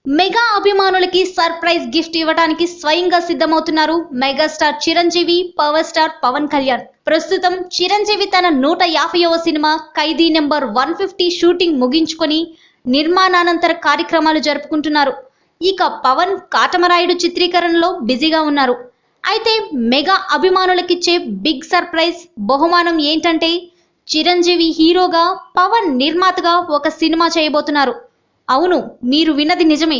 Mega అభిమానులకి surprise gift ఇవ్వడానికి స్వయంగా సిద్ధమవుతున్నారు megastar Chiranjeevi, power star Pawan Kalyan. ప్రస్తుతం చిరంజీవి తన 150వ సినిమా ఖైదీ నెంబర్ 150 షూటింగ్ ముగించుకొని నిర్మాణానంతర కార్యక్రమాలు జరుపుకుంటున్నారు. ఇక పవన్ కాటమరాయుడు చిత్రీకరణలో బిజీగా ఉన్నారు. అయితే మెగా అభిమానులకిచ్చే బిగ్ సర్ప్రైజ్ బహుమానం ఏంటంటే చిరంజీవి హీరోగా, పవన్ నిర్మాతగా ఒక సినిమా చేయబోతున్నారు. అవును, మీరు విన్నది నిజమే.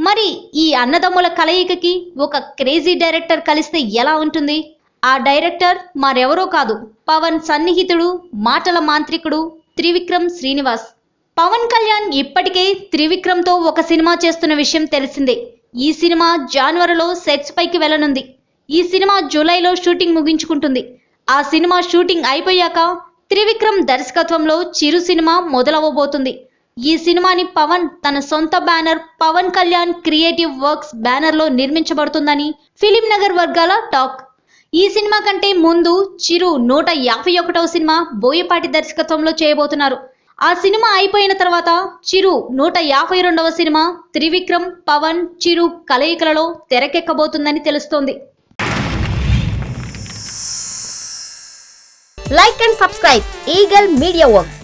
మరి ఈ అన్నదమ్ముల కలయికకి ఒక క్రేజీ డైరెక్టర్ కలిస్తే ఎలా ఉంటుంది? ఆ డైరెక్టర్ మరెవరో కాదు, పవన్ సన్నిహితుడు, మాటల మాంత్రికుడు త్రివిక్రమ్ శ్రీనివాస్. పవన్ కళ్యాణ్ ఇప్పటికే త్రివిక్రమ్తో ఒక సినిమా చేస్తున్న విషయం తెలిసిందే. ఈ సినిమా జనవరిలో సెట్స్ పైకి వెళ్ళనుంది. ఈ సినిమా జూలైలో షూటింగ్ ముగించుకుంటుంది. ఆ సినిమా షూటింగ్ అయిపోయాక త్రివిక్రమ్ దర్శకత్వంలో చిరు సినిమా మొదలవబోతుంది. ఈ సినిమాని పవన్ తన సొంత banner Pawan Kalyan creative works బ్యానర్లో నిర్మించబడుతుందని ఫిలిం నగర్ వర్గాల టాక్. ఈ సినిమా కంటే ముందు చిరు 151వ సినిమా బోయపాటి దర్శకత్వంలో చేయబోతున్నారు. ఆ సినిమా అయిపోయిన తర్వాత చిరు 152వ సినిమా త్రివిక్రమ్, పవన్, చిరు కలయికలలో తెరకెక్కబోతుందని తెలుస్తోంది. Like and subscribe Eagle Media Works.